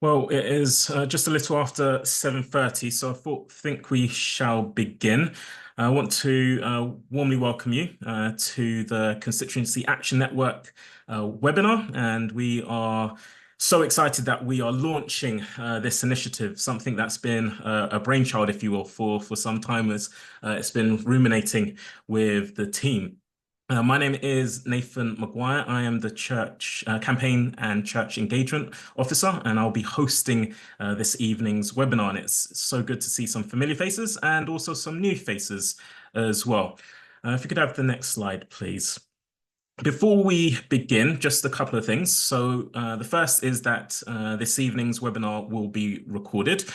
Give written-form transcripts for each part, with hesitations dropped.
Well, it is just a little after 7:30, so think we shall begin. I want to warmly welcome you to the Constituency Action Network webinar, and we are so excited that we are launching this initiative, something that's been a brainchild, if you will, for some time, as it's been ruminating with the team. My name is Nathan Maguire. I am the Church Campaign and Church Engagement Officer, and I'll be hosting this evening's webinar. And it's so good to see some familiar faces and also some new faces as well. If you could have the next slide, please. Before we begin, just a couple of things. So the first is that this evening's webinar will be recorded.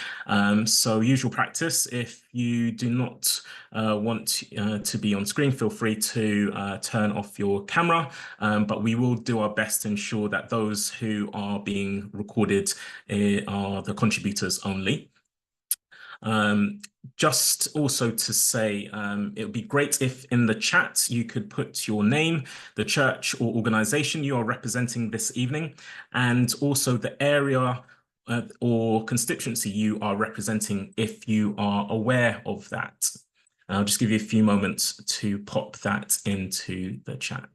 So usual practice, if you do not want to be on screen, feel free to turn off your camera. But we will do our best to ensure that those who are being recorded are the contributors only. Just also to say, it would be great if in the chat you could put your name, the church or organization you are representing this evening, and also the area or constituency you are representing if you are aware of that. I'll just give you a few moments to pop that into the chat.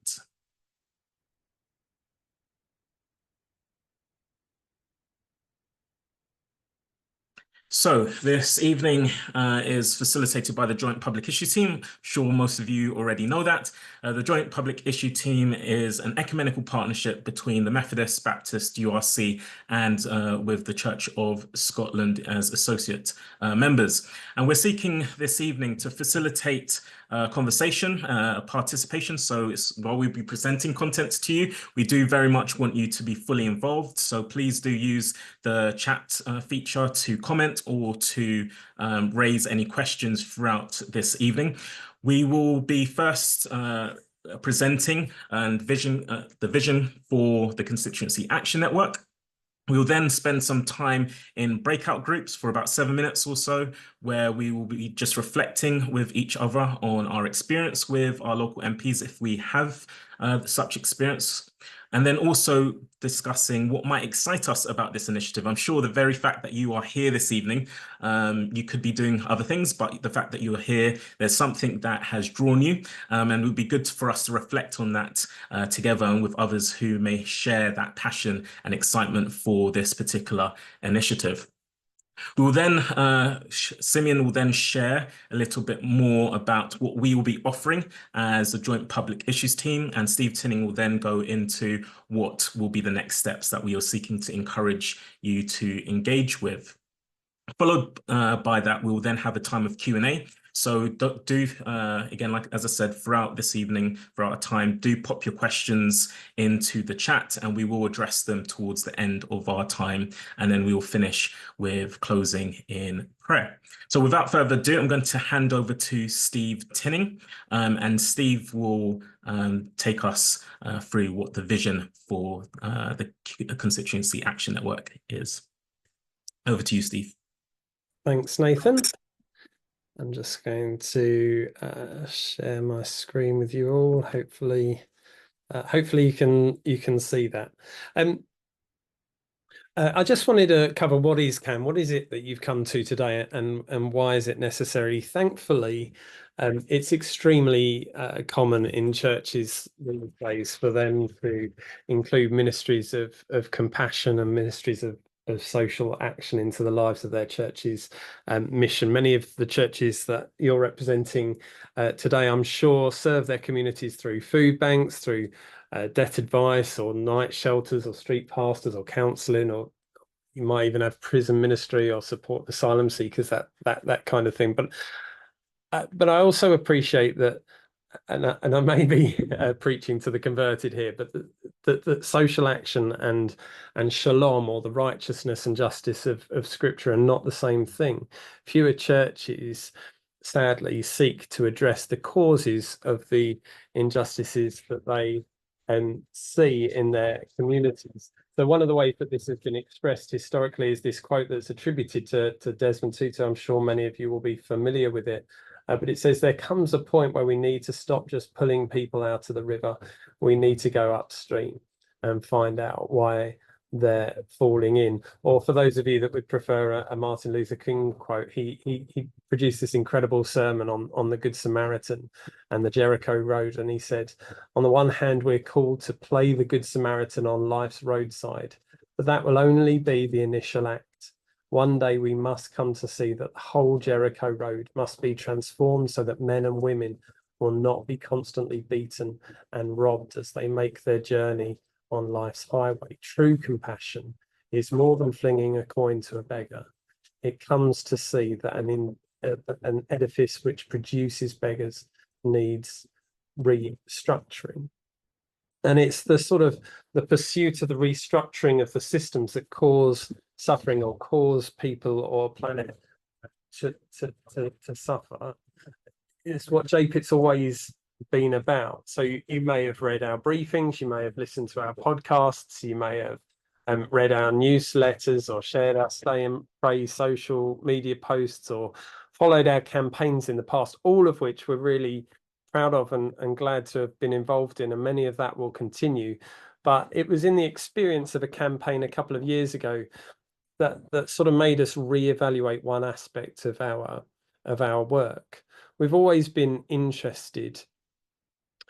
So this evening is facilitated by the Joint Public Issue Team. I'm sure most of you already know that. The Joint Public Issue Team is an ecumenical partnership between the Methodist, Baptist, URC, and with the Church of Scotland as associate members. And we're seeking this evening to facilitate conversation, participation. So while we'll be presenting content to you, we do very much want you to be fully involved. So please do use the chat feature to comment or to raise any questions throughout this evening. We will be first presenting the vision for the Constituency Action Network. We will then spend some time in breakout groups for about 7 minutes or so, where we will be just reflecting with each other on our experience with our local MPs, if we have such experience. And then also discussing what might excite us about this initiative. I'm sure the very fact that you are here this evening, you could be doing other things, but the fact that you are here, there's something that has drawn you. And it would be good for us to reflect on that together and with others who may share that passion and excitement for this particular initiative. We will then, Simeon will then share a little bit more about what we will be offering as a Joint Public Issues Team, and Steve Tinning will then go into what will be the next steps that we are seeking to encourage you to engage with. Followed by that, we will then have a time of Q&A. So again, like as I said, throughout this evening, throughout our time, do pop your questions into the chat and we will address them towards the end of our time. And then we will finish with closing in prayer. So without further ado, I'm going to hand over to Steve Tinning, and Steve will take us through what the vision for the Constituency Action Network is. Over to you, Steve. Thanks, Nathan. I'm just going to share my screen with you all. Hopefully you can see that. I just wanted to cover what is it that you've come to today, and why is it necessary? Thankfully, it's extremely common in churches these days for them to include ministries of compassion and ministries of social action into the lives of their church's mission. Many of the churches that you're representing today, I'm sure, serve their communities through food banks, through debt advice or night shelters or street pastors or counselling, or you might even have prison ministry or support asylum seekers, that kind of thing. But I also appreciate that, and I may be preaching to the converted here, but that social action and shalom, or the righteousness and justice of Scripture, are not the same thing. Fewer churches, sadly, seek to address the causes of the injustices that they see in their communities. So one of the ways that this has been expressed historically is this quote that's attributed to Desmond Tutu. I'm sure many of you will be familiar with it. But it says, there comes a point where we need to stop just pulling people out of the river. We need to go upstream and find out why they're falling in. Or for those of you that would prefer a Martin Luther King quote, he produced this incredible sermon on the Good Samaritan and the Jericho Road. And he said, on the one hand, we're called to play the Good Samaritan on life's roadside, but that will only be the initial act. One day we must come to see that the whole Jericho Road must be transformed so that men and women will not be constantly beaten and robbed as they make their journey on life's highway. True compassion is more than flinging a coin to a beggar. It comes to see that an edifice which produces beggars needs restructuring. And it's the sort of the pursuit of the restructuring of the systems that cause suffering or cause people or planet to suffer. It's what JPIT's always been about. So you may have read our briefings, you may have listened to our podcasts, you may have read our newsletters or shared our Stay and Pray social media posts or followed our campaigns in the past, all of which we're really proud of and glad to have been involved in, and many of that will continue. But it was in the experience of a campaign a couple of years ago that sort of made us reevaluate one aspect of our work. We've always been interested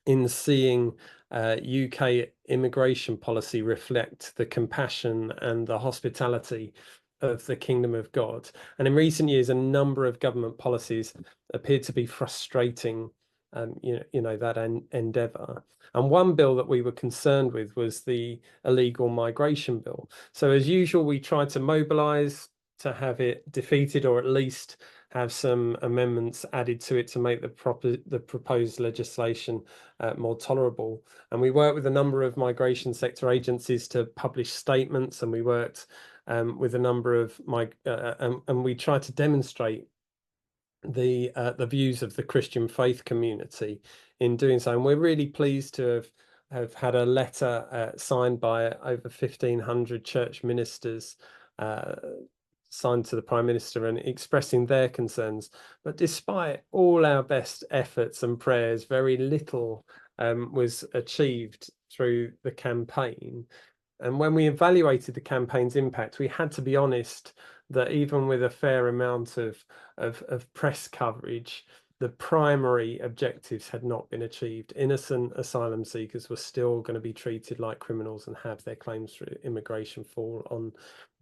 in seeing UK immigration policy reflect the compassion and the hospitality of the Kingdom of God. And in recent years, a number of government policies appeared to be frustrating that endeavour. And one bill that we were concerned with was the illegal migration bill. So as usual, we tried to mobilise to have it defeated, or at least have some amendments added to it to make the proposed legislation more tolerable. And we worked with a number of migration sector agencies to publish statements, and we worked with a number of and we tried to demonstrate the views of the Christian faith community in doing so. And we're really pleased to have had a letter signed by over 1,500 church ministers signed to the Prime Minister and expressing their concerns. But despite all our best efforts and prayers, very little was achieved through the campaign. And when we evaluated the campaign's impact, we had to be honest that even with a fair amount of press coverage, the primary objectives had not been achieved. Innocent asylum seekers were still going to be treated like criminals and have their claims for immigration fall on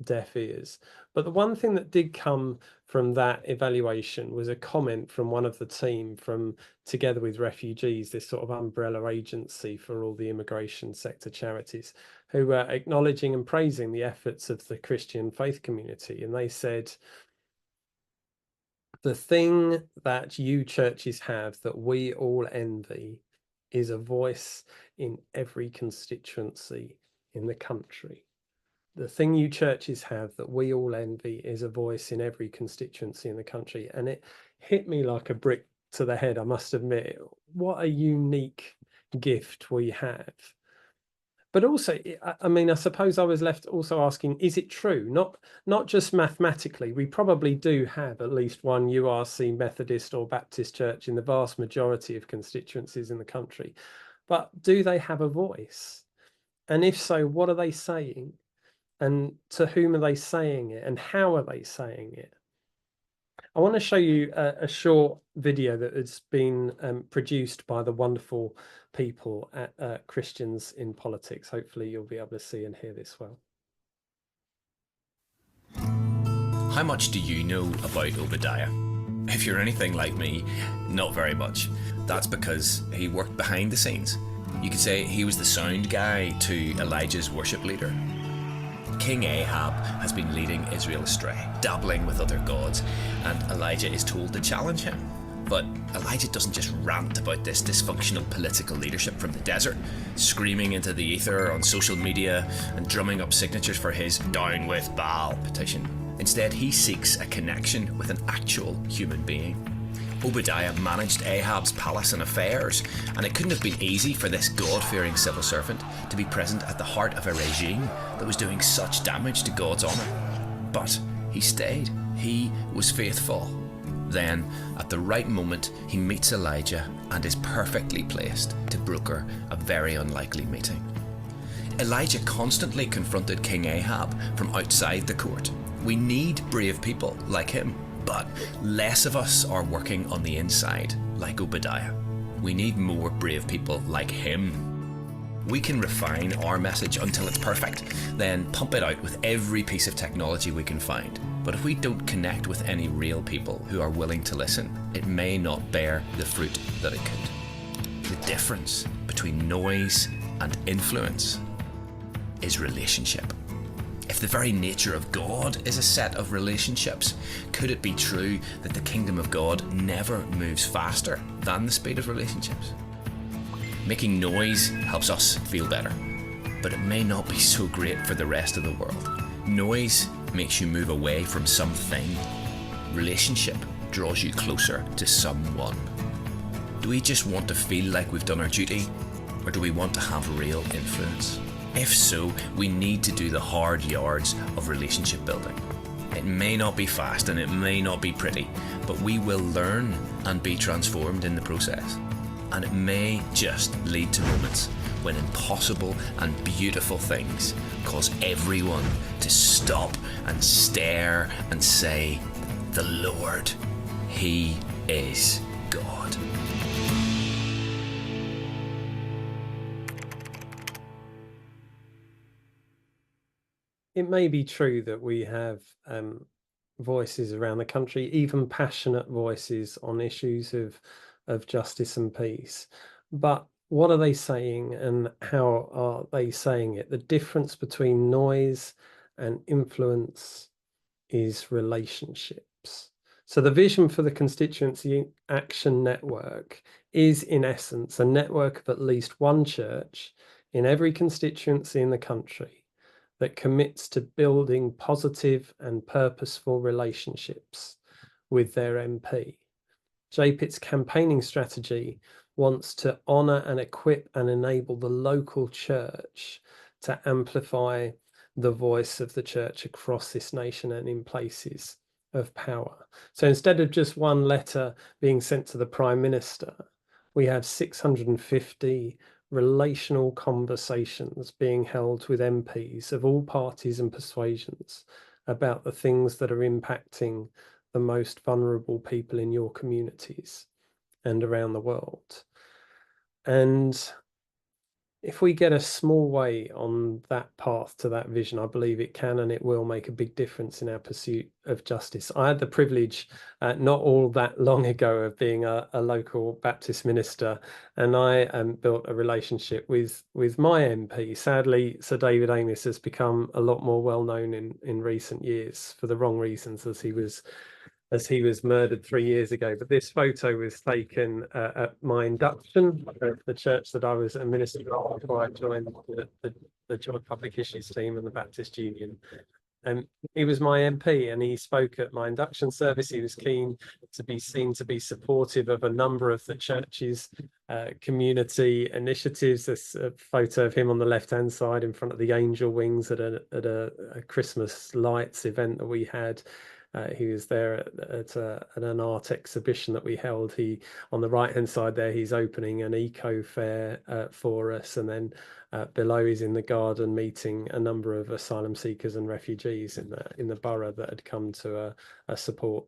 deaf ears. But the one thing that did come from that evaluation was a comment from one of the team from Together with Refugees, this sort of umbrella agency for all the immigration sector charities, who were acknowledging and praising the efforts of the Christian faith community. And they said, the thing that you churches have that we all envy is a voice in every constituency in the country. The thing you churches have that we all envy is a voice in every constituency in the country. And it hit me like a brick to the head, I must admit. What a unique gift we have. But also, I mean, I suppose I was left also asking, is it true? Not just mathematically. We probably do have at least one URC Methodist or Baptist church in the vast majority of constituencies in the country. But do they have a voice? And if so, what are they saying? And to whom are they saying it? And how are they saying it? I want to show you a short video that has been produced by the wonderful people at Christians in Politics. Hopefully you'll be able to see and hear this well. How much do you know about Obadiah? If you're anything like me, not very much. That's because he worked behind the scenes. You could say he was the sound guy to Elijah's worship leader. King Ahab has been leading Israel astray, dabbling with other gods, and Elijah is told to challenge him. But Elijah doesn't just rant about this dysfunctional political leadership from the desert, screaming into the ether on social media and drumming up signatures for his "Down with Baal" petition. Instead, he seeks a connection with an actual human being. Obadiah managed Ahab's palace and affairs, and it couldn't have been easy for this God-fearing civil servant to be present at the heart of a regime that was doing such damage to God's honour. But he stayed. He was faithful. Then, at the right moment, he meets Elijah and is perfectly placed to broker a very unlikely meeting. Elijah constantly confronted King Ahab from outside the court. We need brave people like him, but less of us are working on the inside, like Obadiah. We need more brave people like him. We can refine our message until it's perfect, then pump it out with every piece of technology we can find. But if we don't connect with any real people who are willing to listen, it may not bear the fruit that it could. The difference between noise and influence is relationship. If the very nature of God is a set of relationships, could it be true that the kingdom of God never moves faster than the speed of relationships? Making noise helps us feel better, but it may not be so great for the rest of the world. Noise makes you move away from something. Relationship draws you closer to someone. Do we just want to feel like we've done our duty, or do we want to have real influence? If so, we need to do the hard yards of relationship building. It may not be fast and it may not be pretty, but we will learn and be transformed in the process. And it may just lead to moments when impossible and beautiful things cause everyone to stop and stare and say, "The Lord, He is God." It may be true that we have voices around the country, even passionate voices on issues of justice and peace. But what are they saying and how are they saying it? The difference between noise and influence is relationships. So the vision for the Constituency Action Network is, in essence, a network of at least one church in every constituency in the country that commits to building positive and purposeful relationships with their MP. JPIT's campaigning strategy wants to honour and equip and enable the local church to amplify the voice of the church across this nation and in places of power. So instead of just one letter being sent to the Prime Minister, we have 650 relational conversations being held with MPs of all parties and persuasions about the things that are impacting the most vulnerable people in your communities and around the world. And if we get a small way on that path to that vision, I believe it can and it will make a big difference in our pursuit of justice. I had the privilege not all that long ago of being a local Baptist minister, and I built a relationship with my MP. Sadly, Sir David Amess has become a lot more well known in recent years for the wrong reasons, as he was murdered 3 years ago. But this photo was taken at my induction at the church that I was a minister of before I joined the Joint Public Issues team and the Baptist Union. And he was my MP and he spoke at my induction service. He was keen to be seen to be supportive of a number of the church's community initiatives. There's a photo of him on the left-hand side in front of the angel wings at a Christmas lights event that we had. He was there at an art exhibition that we held. On the right-hand side there, he's opening an eco fair for us, and then below he's in the garden meeting a number of asylum seekers and refugees in the borough that had come to a support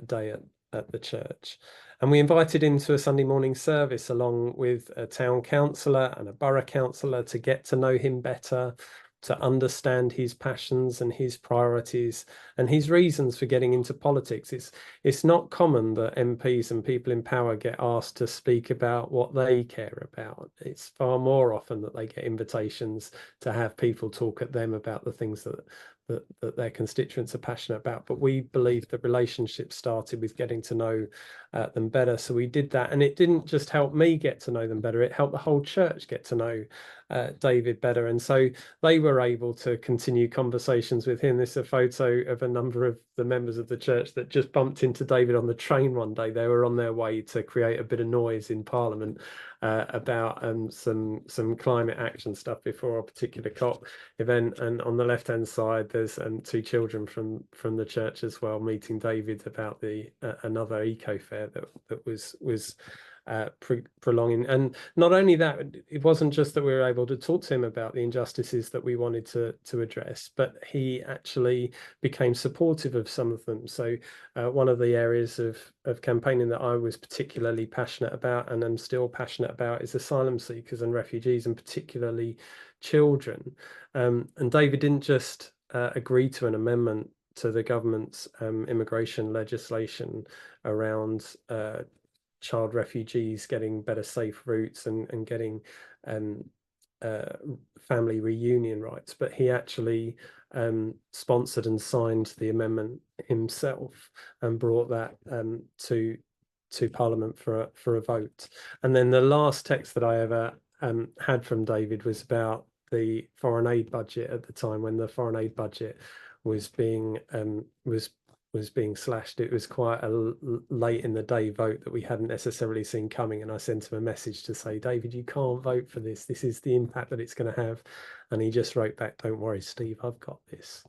day at the church. And we invited him to a Sunday morning service along with a town councillor and a borough councillor to get to know him better, to understand his passions and his priorities and his reasons for getting into politics. It's not common that MPs and people in power get asked to speak about what they care about. It's far more often that they get invitations to have people talk at them about the things that their constituents are passionate about. But we believe that relationships started with getting to know them better. So we did that, and it didn't just help me get to know them better, it helped the whole church get to know David better. And so they were able to continue conversations with him. This is a photo of a number of the members of the church that just bumped into David on the train one day. They were on their way to create a bit of noise in Parliament about some climate action stuff before a particular COP event. And on the left hand side there's 2 children from the church as well, meeting David about the another eco fair that was prolonging. And not only that, it wasn't just that we were able to talk to him about the injustices that we wanted to address, but he actually became supportive of some of them. So one of the areas of campaigning that I was particularly passionate about, and am still passionate about, is asylum seekers and refugees, and particularly children. And David didn't just agree to an amendment to the government's immigration legislation around child refugees getting better safe routes and getting family reunion rights, but he actually sponsored and signed the amendment himself and brought that to Parliament for a vote. And then the last text that I ever had from David was about the foreign aid budget at the time, when the foreign aid budget was being slashed. It was quite a late in the day vote that we hadn't necessarily seen coming, and I sent him a message to say, David, you can't vote for this. This is the impact that it's going to have. And he just wrote back, don't worry, Steve, I've got this.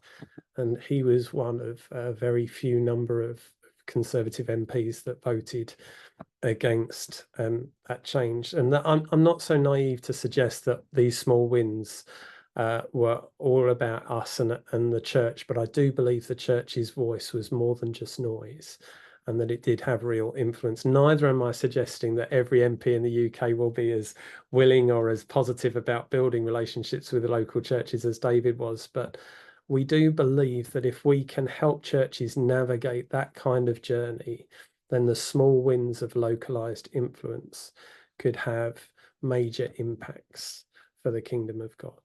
And he was one of a very few number of Conservative MPs that voted against that change. And that I'm not so naive to suggest that these small wins were all about us and the church, but I do believe the church's voice was more than just noise, and that it did have real influence. Neither am I suggesting that every MP in the UK will be as willing or as positive about building relationships with the local churches as David was, but we do believe that if we can help churches navigate that kind of journey, then the small wins of localized influence could have major impacts for the kingdom of God.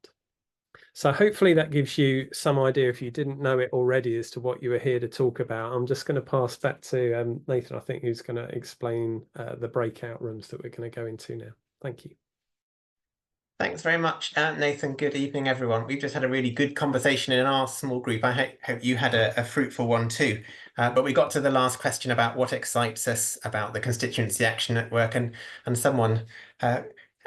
So hopefully that gives you some idea, if you didn't know it already, as to what you were here to talk about. I'm just going to pass back to Nathan, I think, who's going to explain the breakout rooms that we're going to go into now. Thank you. Thanks very much, Nathan. Good evening, everyone. We've just had a really good conversation in our small group. I hope you had a fruitful one too. But we got to the last question about what excites us about the Constituency Action Network, and someone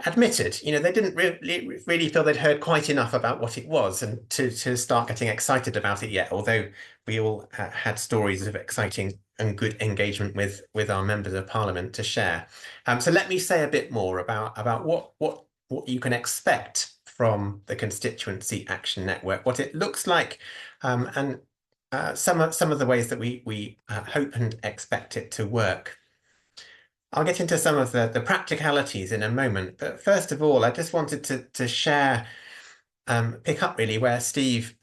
admitted, they didn't really feel they'd heard quite enough about what it was, and to start getting excited about it yet, although we all had stories of exciting and good engagement with our members of Parliament to share. So let me say a bit more about what you can expect from the Constituency Action Network, what it looks like, and some of the ways that we hope and expect it to work. I'll get into some of the practicalities in a moment, but first of all, I just wanted to share, pick up really where Steve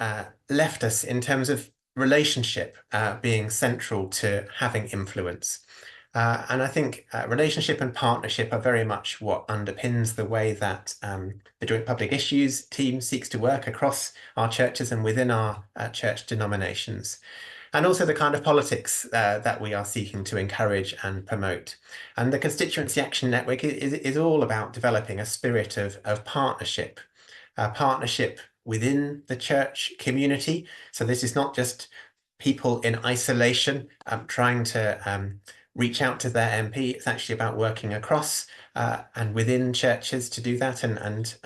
left us in terms of relationship being central to having influence. And I think relationship and partnership are very much what underpins the way that the Joint Public Issues team seeks to work across our churches and within our church denominations, and also the kind of politics that we are seeking to encourage and promote. And the Constituency Action Network is all about developing a spirit of partnership, partnership within the church community. So this is not just people in isolation trying to reach out to their MP. It's actually about working across and within churches to do that, and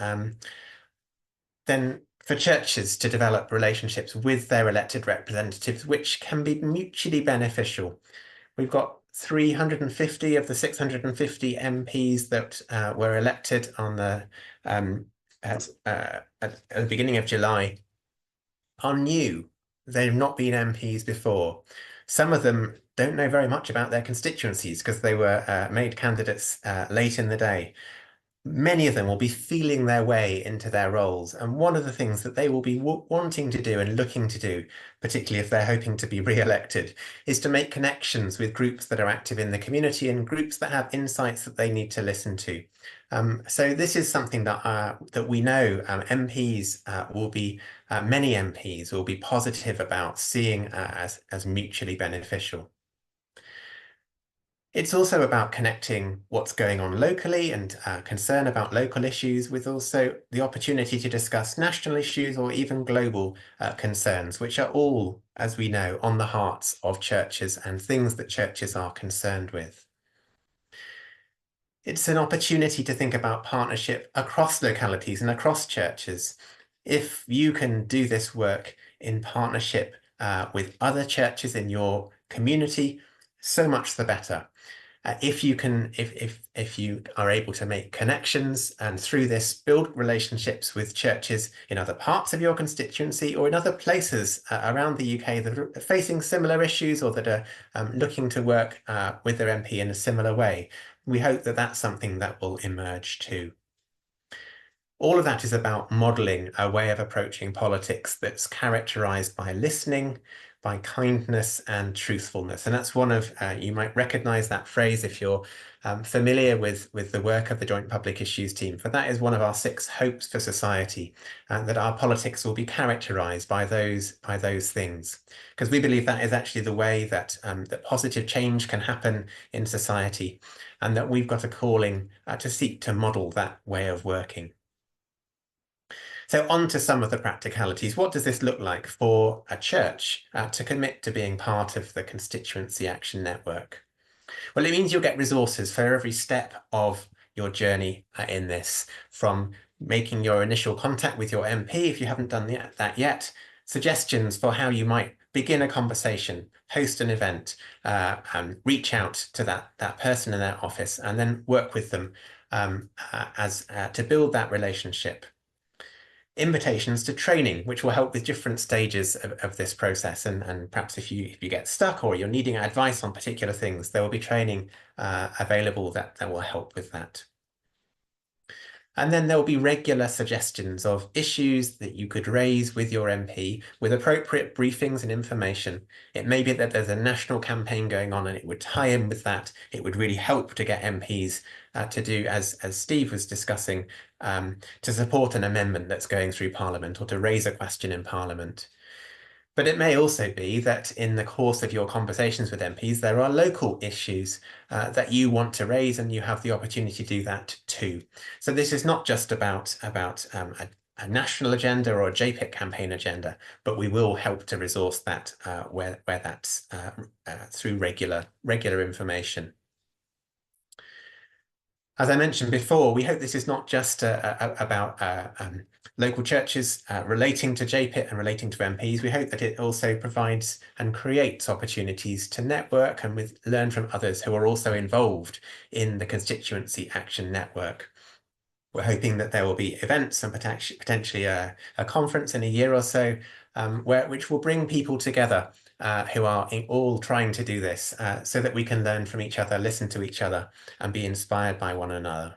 then for churches to develop relationships with their elected representatives, which can be mutually beneficial. We've got 350 of the 650 MPs that were elected on at the beginning of July are new. They've not been MPs before. Some of them don't know very much about their constituencies because they were made candidates late in the day. Many of them will be feeling their way into their roles, and one of the things that they will be wanting to do and looking to do, particularly if they're hoping to be re-elected, is to make connections with groups that are active in the community and groups that have insights that they need to listen to. So this is something that we know MPs will be, many MPs will be positive about seeing as mutually beneficial. It's also about connecting what's going on locally and concern about local issues with also the opportunity to discuss national issues or even global concerns, which are all, as we know, on the hearts of churches and things that churches are concerned with. It's an opportunity to think about partnership across localities and across churches. If you can do this work in partnership with other churches in your community, so much the better. If you are able to make connections and through this build relationships with churches in other parts of your constituency or in other places around the UK that are facing similar issues or that are looking to work with their MP in a similar way, we hope that that's something that will emerge too. All of that is about modelling a way of approaching politics that's characterised by listening, by kindness and truthfulness. And that's one of, you might recognise that phrase if you're familiar with the work of the Joint Public Issues team, for that is one of our 6 hopes for society, that our politics will be characterised by those things. Because we believe that is actually the way that, that positive change can happen in society, and that we've got a calling to seek to model that way of working. So on to some of the practicalities. What does this look like for a church to commit to being part of the Constituency Action Network? Well, it means you'll get resources for every step of your journey in this, from making your initial contact with your MP if you haven't done that yet, suggestions for how you might begin a conversation, host an event, reach out to that person in their office, and then work with them to build that relationship. Invitations to training, which will help with different stages of this process. And perhaps if you get stuck or you're needing advice on particular things, there will be training available that will help with that. And then there will be regular suggestions of issues that you could raise with your MP with appropriate briefings and information. It may be that there's a national campaign going on and it would tie in with that. It would really help to get MPs to do, as Steve was discussing, to support an amendment that's going through Parliament or to raise a question in Parliament. But it may also be that in the course of your conversations with MPs, there are local issues that you want to raise, and you have the opportunity to do that too. So this is not just about a national agenda or a JPIT campaign agenda, but we will help to resource that where that's through regular information. As I mentioned before, we hope this is not just about local churches relating to JPIT and relating to MPs. We hope that it also provides and creates opportunities to network and learn from others who are also involved in the Constituency Action Network. We're hoping that there will be events and potentially a conference in a year or so, which will bring people together who are all trying to do this so that we can learn from each other, listen to each other, and be inspired by one another.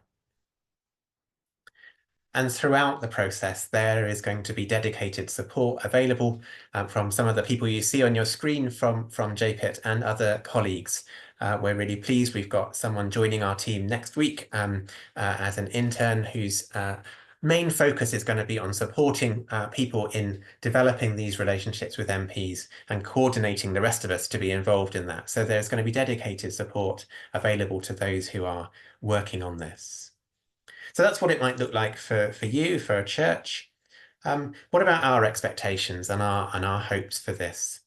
And throughout the process, there is going to be dedicated support available from some of the people you see on your screen from JPIT and other colleagues. We're really pleased we've got someone joining our team next week as an intern whose main focus is going to be on supporting people in developing these relationships with MPs and coordinating the rest of us to be involved in that. So there's going to be dedicated support available to those who are working on this. So that's what it might look like for you, for a church. What about our expectations and our hopes for this?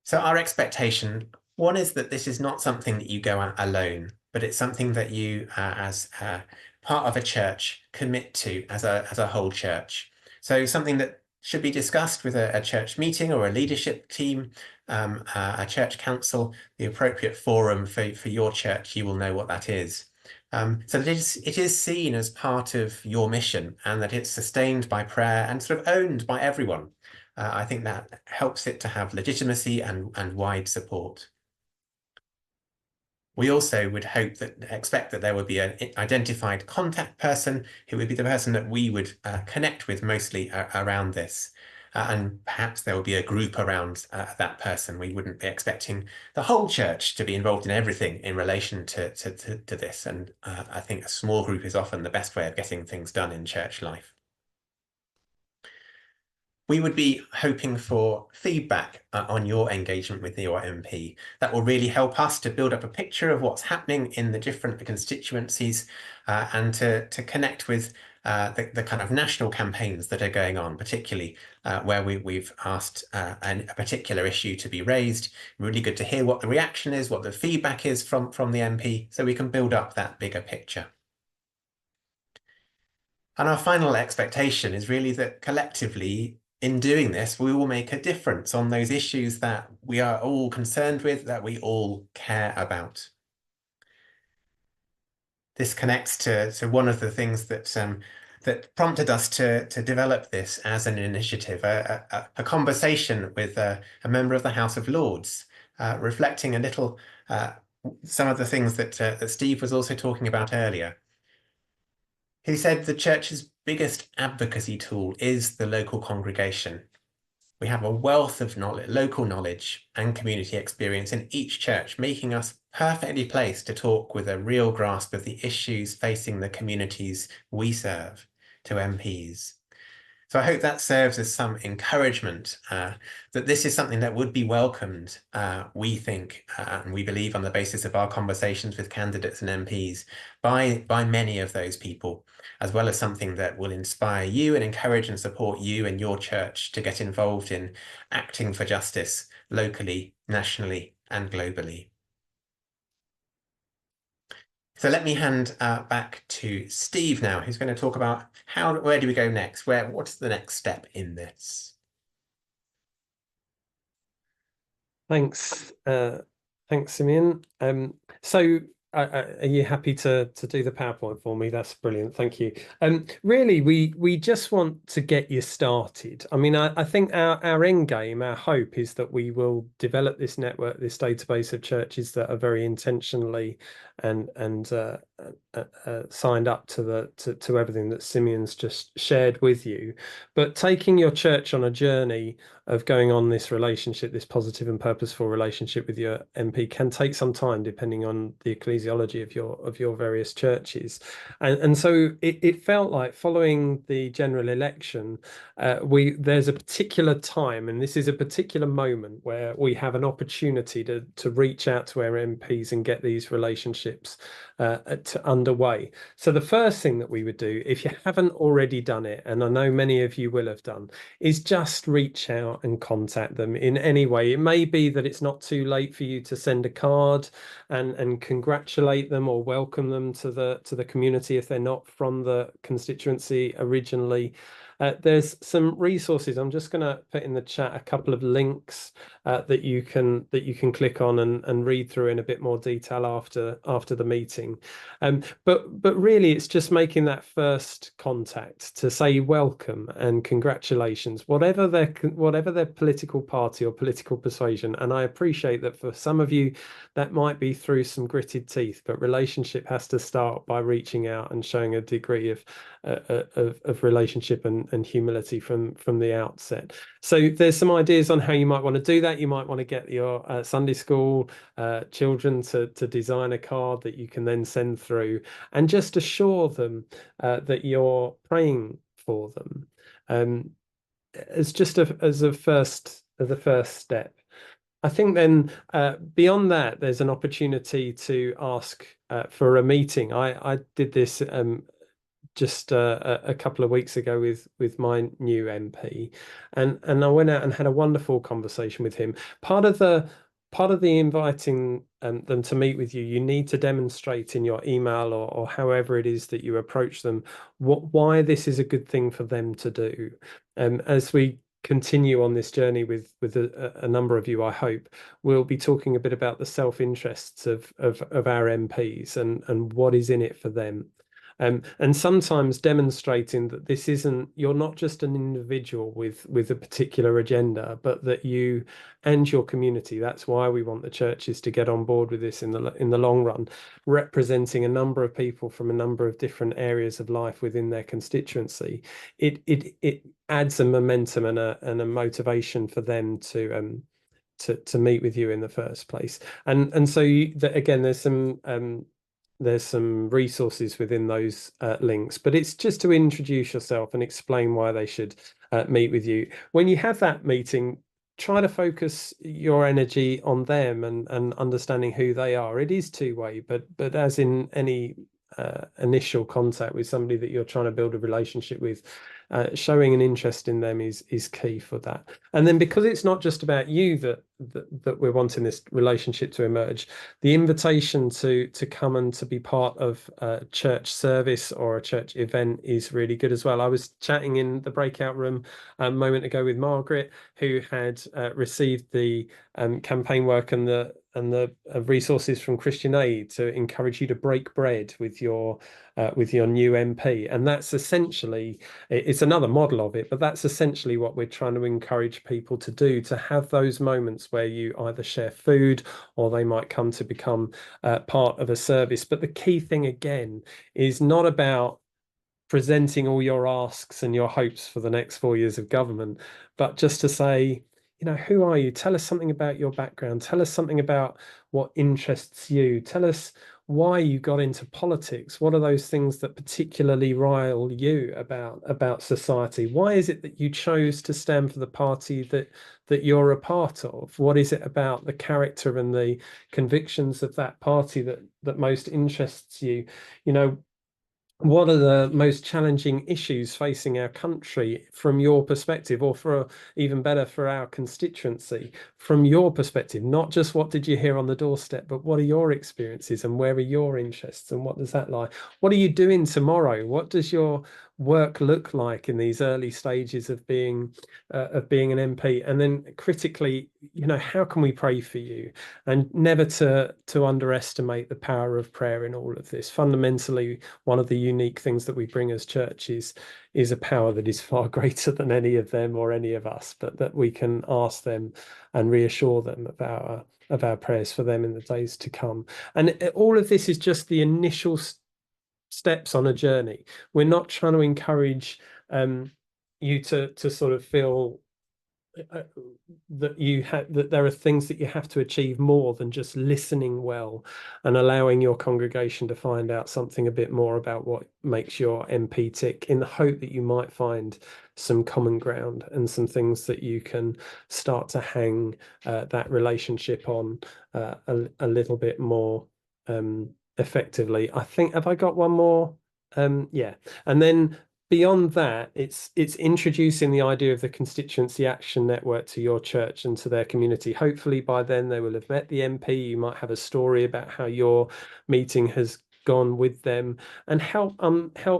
So our expectation, one is that this is not something that you go at alone, but it's something that you, as part of a church, commit to as a whole church. So something that should be discussed with a church meeting or a leadership team, a church council, the appropriate forum for your church. You will know what that is. So that it is seen as part of your mission, and that it's sustained by prayer and sort of owned by everyone. I think that helps it to have legitimacy and wide support. We also would expect that there would be an identified contact person who would be the person that we would connect with mostly around this. And perhaps there will be a group around that person. We wouldn't be expecting the whole church to be involved in everything in relation to this. And I think a small group is often the best way of getting things done in church life. We would be hoping for feedback on your engagement with your MP. That will really help us to build up a picture of what's happening in the different constituencies and to connect with the kind of national campaigns that are going on, particularly where we've asked a particular issue to be raised. Really good to hear what the reaction is, what the feedback is from the MP, so we can build up that bigger picture. And our final expectation is really that collectively, in doing this, we will make a difference on those issues that we are all concerned with, that we all care about. this connects to one of the things that that prompted us to develop this as an initiative, a conversation with a member of the House of Lords, reflecting a little some of the things that that Steve was also talking about earlier. He said the church's biggest advocacy tool is the local congregation. We have a wealth of knowledge, local knowledge and community experience in each church, making us perfectly placed to talk with a real grasp of the issues facing the communities we serve to MPs. So I hope that serves as some encouragement that this is something that would be welcomed, we think, and we believe on the basis of our conversations with candidates and MPs by many of those people, as well as something that will inspire you and encourage and support you and your church to get involved in acting for justice locally, nationally, and globally. So let me hand back to Steve now, who's going to talk about where do we go next? What's the next step in this? Thanks, thanks, Simeon. So are you happy to do the PowerPoint for me? That's brilliant. Thank you. Really, we just want to get you started. I mean, I think our end game, our hope is that we will develop this network, this database of churches that are very intentionally and signed up to everything that Simeon's just shared with you. But taking your church on a journey of going on this relationship, this positive and purposeful relationship with your MP, can take some time depending on the ecclesiology of your various churches. And so it felt like following the general election, there's a particular time, and this is a particular moment where we have an opportunity to reach out to our MPs and get these relationships underway. So the first thing that we would do, if you haven't already done it, and I know many of you will have done, is just reach out and contact them in any way. It may be that it's not too late for you to send a card and congratulate them or welcome them to the community if they're not from the constituency originally. There's some resources. I'm just going to put in the chat a couple of links that you can click on and read through in a bit more detail after the meeting. But really, it's just making that first contact to say welcome and congratulations, whatever their political party or political persuasion. And I appreciate that for some of you, that might be through some gritted teeth, but relationship has to start by reaching out and showing a degree of relationship and humility from the outset. So there's some ideas on how you might want to do that. You might want to get your Sunday school children to design a card that you can then send through, and just assure them that you're praying for them as a first step. I think then beyond that, there's an opportunity to ask for a meeting. I did this just a couple of weeks ago with my new MP, and I went out and had a wonderful conversation with him. Part of the inviting them to meet with you, you need to demonstrate in your email or however it is that you approach them why this is a good thing for them to do. As we continue on this journey with a number of you, I hope we'll be talking a bit about the self-interests of our MPs and what is in it for them. And sometimes demonstrating that this isn't, you're not just an individual with a particular agenda, but that you and your community, that's why we want the churches to get on board with this in the long run, representing a number of people from a number of different areas of life within their constituency. It adds a momentum and a motivation for them to meet with you in the first place. And so again, there's some resources within those links, but it's just to introduce yourself and explain why they should meet with you. When you have that meeting, try to focus your energy on them and understanding who they are. It is two-way, but as in any initial contact with somebody that you're trying to build a relationship with, showing an interest in them is key for that. And then because it's not just about you that we're wanting this relationship to emerge, the invitation to come and to be part of a church service or a church event is really good as well. I was chatting in the breakout room a moment ago with Margaret, who had received the campaign work and the the resources from Christian Aid to encourage you to break bread with your new MP. And that's essentially, it's another model of it, but that's essentially what we're trying to encourage people to do, to have those moments where you either share food or they might come to become part of a service. But the key thing again is not about presenting all your asks and your hopes for the next 4 years of government, but just to say, who are you? Tell us something about your background. Tell us something about what interests you. Tell us why you got into politics. What are those things that particularly rile you about society? Why is it that you chose to stand for the party that you're a part of? What is it about the character and the convictions of that party that most interests you? What are the most challenging issues facing our country from your perspective, or for even better, for our constituency from your perspective? Not just what did you hear on the doorstep, but what are your experiences and where are your interests and what does that lie? What are you doing tomorrow? What does your work look like in these early stages of being an MP? And then critically, how can we pray for you? And never to underestimate the power of prayer in all of this. Fundamentally, one of the unique things that we bring as churches is a power that is far greater than any of them or any of us, but that we can ask them and reassure them of our prayers for them in the days to come. And all of this is just the initial steps on a journey. We're not trying to encourage you to sort of feel that there are things that you have to achieve more than just listening well and allowing your congregation to find out something a bit more about what makes your MP tick, in the hope that you might find some common ground and some things that you can start to hang that relationship on a little bit more effectively. I think, have I got one more? Yeah. And then beyond that, it's introducing the idea of the Constituency Action Network to your church and to their community. Hopefully by then they will have met the MP. You might have a story about how your meeting has gone with them, and help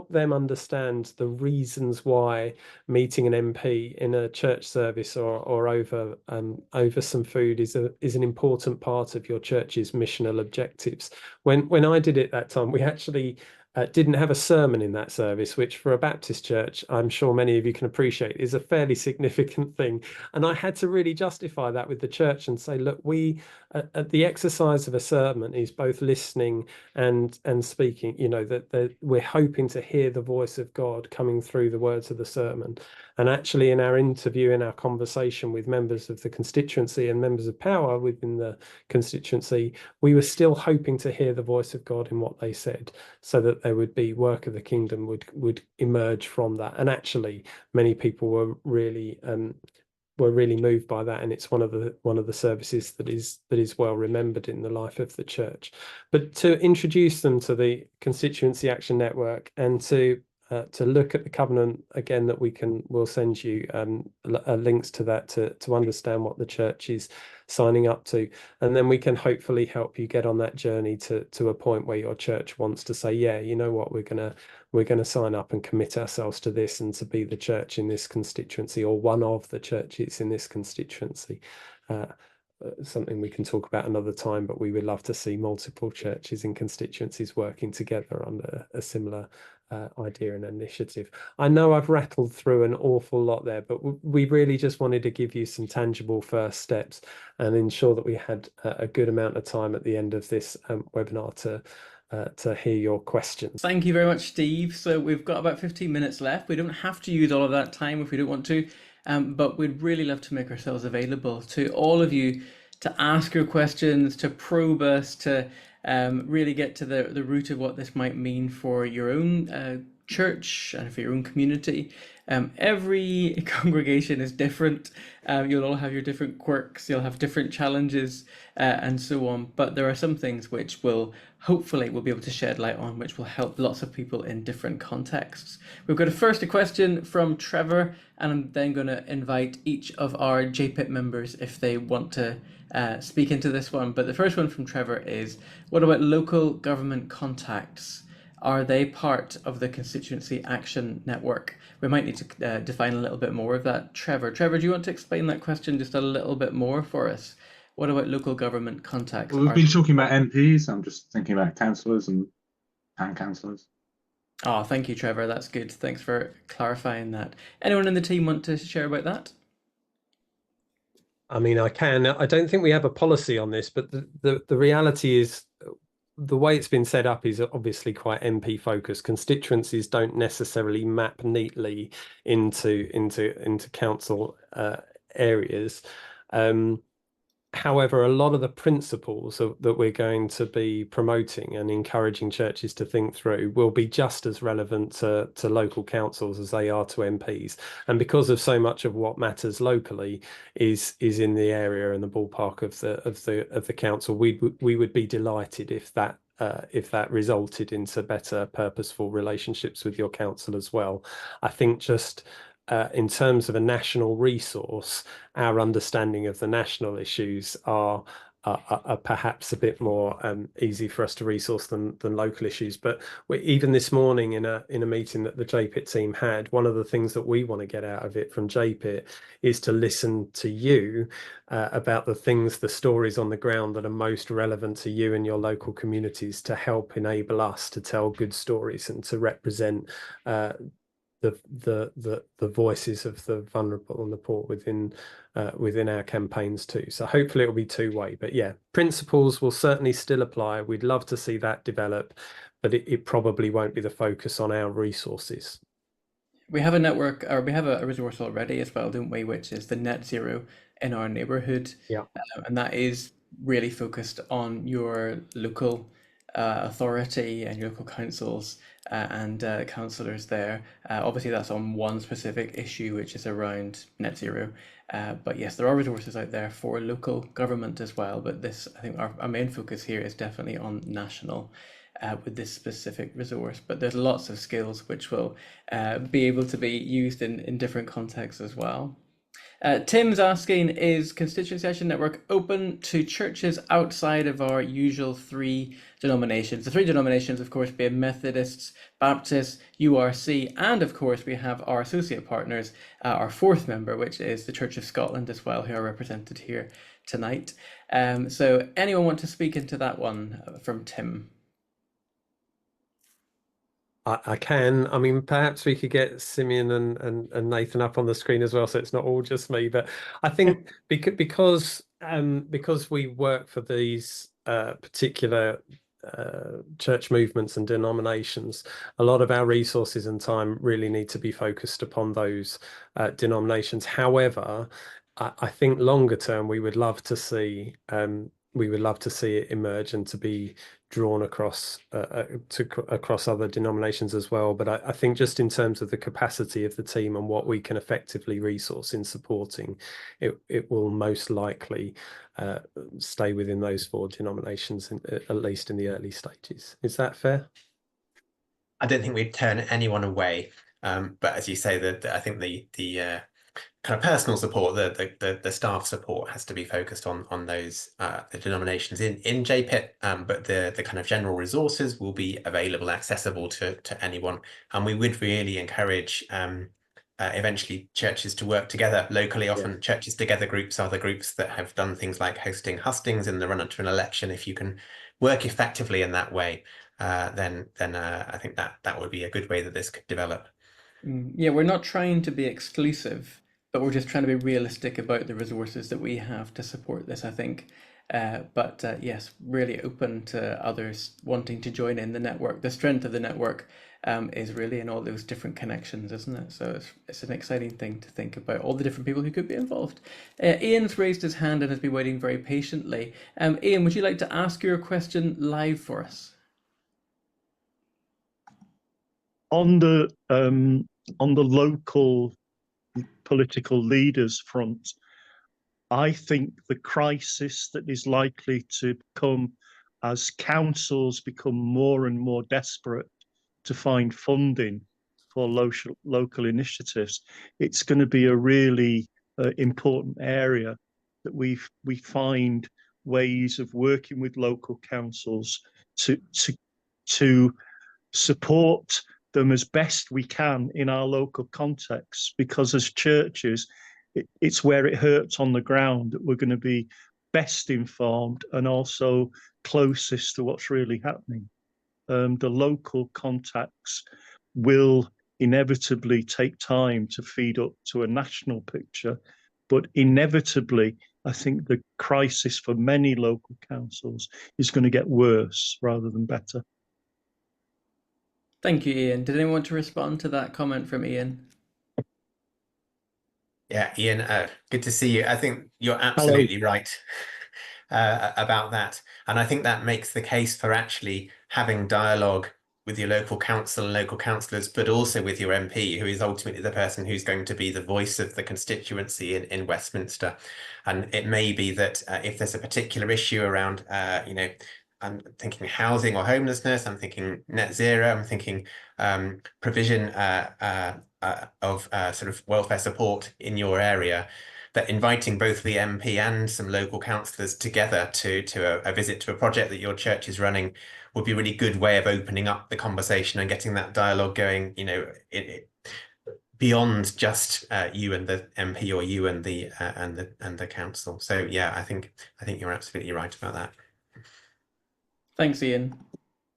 them understand the reasons why meeting an MP in a church service or over some food is an important part of your church's missional objectives. When I did it that time, we actually didn't have a sermon in that service, which for a Baptist church, I'm sure many of you can appreciate, is a fairly significant thing. And I had to really justify that with the church and say, look, the exercise of a sermon is both listening and speaking, that we're hoping to hear the voice of God coming through the words of the sermon. And actually in our interview, in our conversation with members of the constituency and members of power within the constituency, we were still hoping to hear the voice of God in what they said, so that there would be work of the kingdom would emerge from that. And actually many people were really moved by that, and it's one of the services that is well remembered in the life of the church. But to introduce them to the Constituency Action Network and to look at the covenant again, that we'll send you links to that to understand what the church is signing up to, and then we can hopefully help you get on that journey to a point where your church wants to say, yeah, you know what, we're gonna sign up and commit ourselves to this and to be the church in this constituency, or one of the churches in this constituency. Something we can talk about another time, but we would love to see multiple churches and constituencies working together on a similar idea and initiative. I know I've rattled through an awful lot there, but we really just wanted to give you some tangible first steps and ensure that we had a good amount of time at the end of this webinar to hear your questions. Thank you very much, Steve. So we've got about 15 minutes left. We don't have to use all of that time if we don't want to, but we'd really love to make ourselves available to all of you to ask your questions, to probe us, to really get to the root of what this might mean for your own church and for your own community. Every congregation is different. You'll all have your different quirks, you'll have different challenges and so on, but there are some things which hopefully we'll be able to shed light on, which will help lots of people in different contexts. We've got a question from Trevor, and I'm then going to invite each of our JPIT members if they want to speak into this one. But the first one from Trevor is, what about local government contacts? Are they part of the Constituency Action Network? We might need to define a little bit more of that. Trevor, do you want to explain that question just a little bit more for us? What about local government contacts? Well, we've been talking about MPs. I'm just thinking about councillors and town councillors. Oh, thank you, Trevor. That's good. Thanks for clarifying that. Anyone in the team want to share about that? I mean, I can. I don't think we have a policy on this, but the reality is the way it's been set up is obviously quite MP focused. Constituencies don't necessarily map neatly into council areas. However, a lot of the principles that we're going to be promoting and encouraging churches to think through will be just as relevant to local councils as they are to MPs. And because of so much of what matters locally is in the area and the ballpark of the council, we would be delighted if that resulted into better purposeful relationships with your council as well. I think just in terms of a national resource, our understanding of the national issues are perhaps a bit more easy for us to resource than local issues. But even this morning in a meeting that the JPIT team had, one of the things that we want to get out of it from JPIT is to listen to you about the stories on the ground that are most relevant to you and your local communities, to help enable us to tell good stories and to represent the voices of the vulnerable and the poor within our campaigns too. So hopefully it'll be two-way. But yeah, principles will certainly still apply. We'd love to see that develop, but it probably won't be the focus on our resources. We have a network, or we have a resource already as well, don't we? Which is the Net Zero in Our Neighbourhood. Yeah. And that is really focused on your local authority and your local councils and councillors there. Obviously that's on one specific issue, which is around net zero. But yes, there are resources out there for local government as well. But this, I think our main focus here is definitely on national with this specific resource. But there's lots of skills which will be able to be used in different contexts as well. Tim's asking, is Constituency Action Network open to churches outside of our usual three denominations? The three denominations, of course, being Methodists, Baptists, URC, and of course we have our associate partners, our fourth member, which is the Church of Scotland as well, who are represented here tonight. So anyone want to speak into that one from Tim? I can. I mean, perhaps we could get Simeon and Nathan up on the screen as well, so it's not all just me. But I think because we work for these particular church movements and denominations, a lot of our resources and time really need to be focused upon those denominations. However, I think longer term we would love to see it emerge and to be drawn across other denominations as well. But I think just in terms of the capacity of the team and what we can effectively resource in supporting, it will most likely stay within those four denominations, at least in the early stages. Is that fair? I don't think we'd turn anyone away, but as you say, that I think the kind of personal support, the staff support has to be focused on those the denominations in JPIT, but the kind of general resources will be available, accessible to anyone, and we would really encourage eventually churches to work together locally. Often churches together groups are the groups that have done things like hosting hustings in the run up to an election. If you can work effectively in that way, then I think that would be a good way that this could develop. Yeah, we're not trying to be exclusive, but we're just trying to be realistic about the resources that we have to support this, I think. But yes, really open to others wanting to join in the network. The strength of the network is really in all those different connections, isn't it? So it's an exciting thing to think about, all the different people who could be involved. Ian's raised his hand and has been waiting very patiently. Ian, would you like to ask your question live for us? On the local political leaders front, I think the crisis that is likely to come as councils become more and more desperate to find funding for local initiatives, it's going to be a really important area that we find ways of working with local councils to support them as best we can in our local context, because as churches, it's where it hurts on the ground that we're going to be best informed and also closest to what's really happening. The local contacts will inevitably take time to feed up to a national picture, but inevitably, I think the crisis for many local councils is going to get worse rather than better. Thank you, Ian. Did anyone want to respond to that comment from Ian? Yeah, Ian, good to see you. I think you're absolutely right about that. And I think that makes the case for actually having dialogue with your local council and local councillors, but also with your MP, who is ultimately the person who's going to be the voice of the constituency in Westminster. And it may be that if there's a particular issue around, I'm thinking housing or homelessness, I'm thinking net zero, I'm thinking provision of sort of welfare support in your area, that inviting both the MP and some local councillors together to a visit to a project that your church is running would be a really good way of opening up the conversation and getting that dialogue going, beyond just you and the MP or you and the council. So yeah, I think you're absolutely right about that. Thanks, Ian.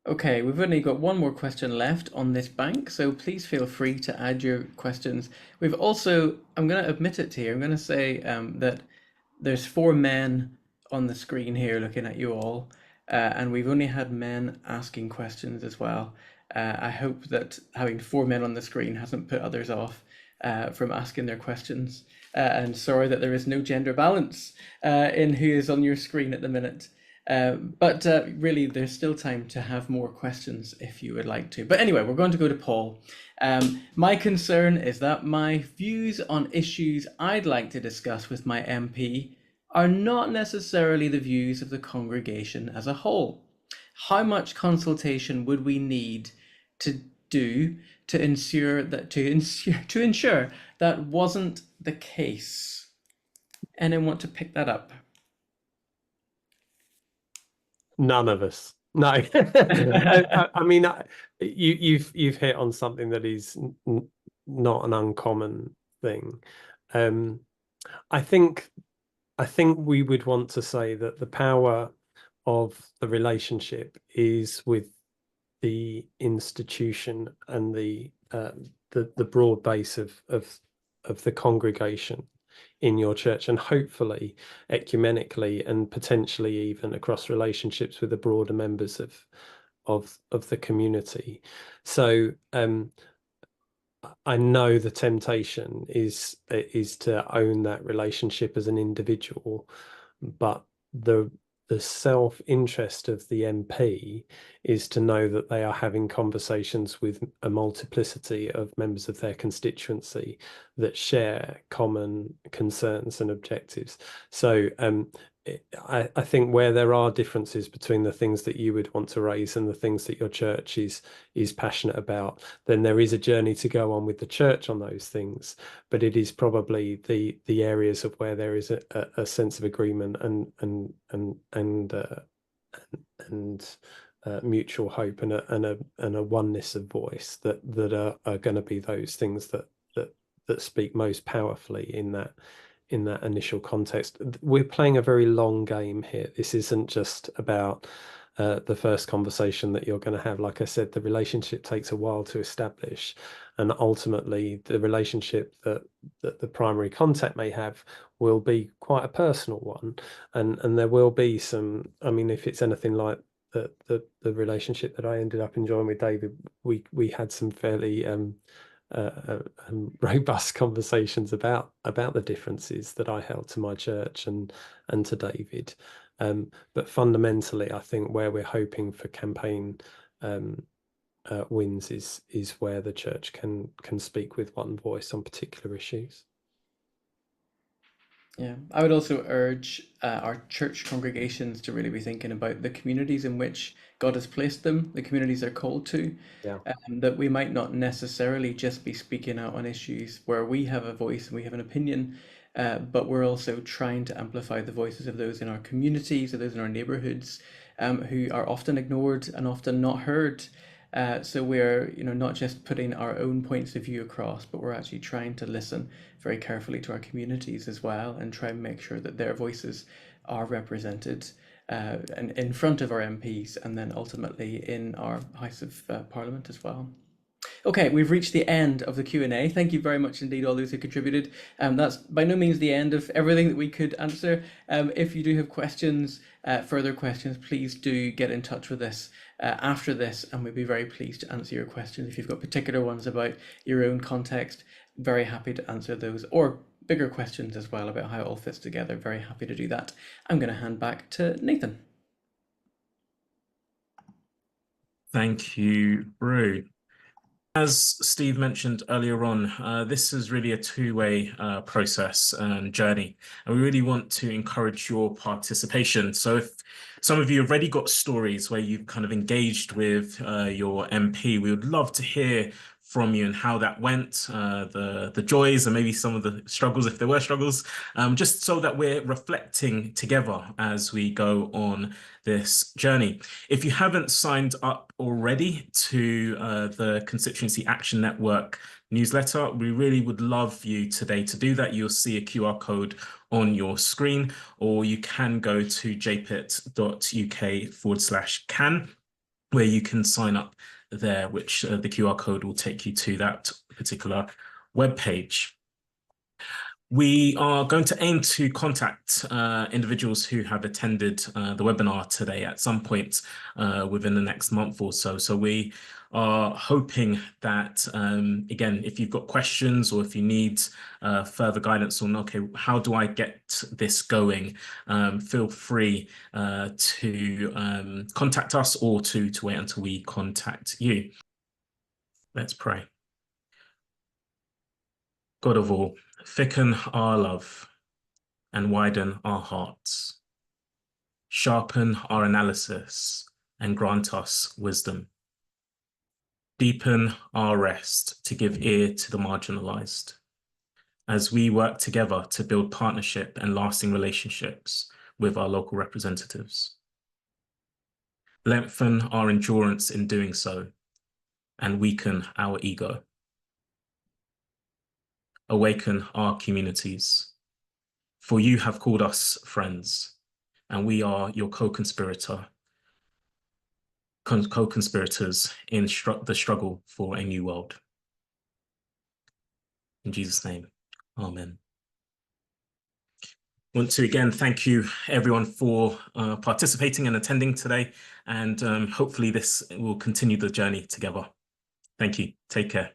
Okay, we've only got one more question left on this bank, so please feel free to add your questions. We've also, I'm going to admit it here, I'm going to say that there's 4 men on the screen here looking at you all, and we've only had men asking questions as well. I hope that having 4 men on the screen hasn't put others off from asking their questions. And sorry that there is no gender balance in who is on your screen at the minute. But really, there's still time to have more questions if you would like to. But anyway, we're going to go to Paul. My concern is that my views on issues I'd like to discuss with my MP are not necessarily the views of the congregation as a whole. How much consultation would we need to do to ensure that wasn't the case? Anyone want to pick that up? None of us. No, I mean, you've hit on something that is not an uncommon thing. I think we would want to say that the power of the relationship is with the institution and the broad base of the congregation in your church, and hopefully ecumenically and potentially even across relationships with the broader members of the community. So I know the temptation is to own that relationship as an individual, but the self-interest of the MP is to know that they are having conversations with a multiplicity of members of their constituency that share common concerns and objectives. So I think where there are differences between the things that you would want to raise and the things that your church is passionate about, then there is a journey to go on with the church on those things. But it is probably the areas of where there is a sense of agreement and mutual hope and a oneness of voice that are going to be those things that speak most powerfully in that initial context. We're playing a very long game here. This isn't just about the first conversation that you're going to have. Like I said, the relationship takes a while to establish, and ultimately the relationship that the primary contact may have will be quite a personal one, and there will be some, I mean, if it's anything like the relationship that I ended up enjoying with David, we had some fairly robust conversations about the differences that I held to my church and to David. But fundamentally, I think where we're hoping for campaign wins is where the church can speak with one voice on particular issues. Yeah, I would also urge our church congregations to really be thinking about the communities in which God has placed them, the communities they're called to, that we might not necessarily just be speaking out on issues where we have a voice and we have an opinion, but we're also trying to amplify the voices of those in our communities, of those in our neighborhoods, who are often ignored and often not heard. So we're, not just putting our own points of view across, but we're actually trying to listen very carefully to our communities as well and try and make sure that their voices are represented and in front of our MPs, and then ultimately in our House of Parliament as well. Okay, we've reached the end of the Q&A. Thank you very much indeed, all those who contributed. That's by no means the end of everything that we could answer. If you do have questions, further questions, please do get in touch with us after this, and we'd be very pleased to answer your questions. If you've got particular ones about your own context, very happy to answer those, or bigger questions as well about how it all fits together. Very happy to do that. I'm going to hand back to Nathan. Thank you, Rue. As Steve mentioned earlier on, this is really a two-way process and journey, and we really want to encourage your participation. So if some of you have already got stories where you've kind of engaged with your MP, we would love to hear from you and how that went, the joys and maybe some of the struggles, if there were struggles, just so that we're reflecting together as we go on this journey. If you haven't signed up already to the Constituency Action Network newsletter, we really would love you today to do that. You'll see a QR code on your screen, or you can go to jpit.uk/can, where you can sign up there, which the QR code will take you to that particular web page. We are going to aim to contact individuals who have attended the webinar today at some point within the next month or so. So we are hoping that, again, if you've got questions or if you need further guidance on, okay, how do I get this going? Feel free to contact us or to wait until we contact you. Let's pray. God of all, thicken our love and widen our hearts. Sharpen our analysis and grant us wisdom. Deepen our rest to give ear to the marginalized, as we work together to build partnership and lasting relationships with our local representatives. Lengthen our endurance in doing so and weaken our ego. Awaken our communities, for you have called us friends, and we are your co-conspirators in the struggle for a new world. In Jesus' name, amen. I want to again thank you everyone for participating and attending today, and hopefully this will continue the journey together. Thank you. Take care.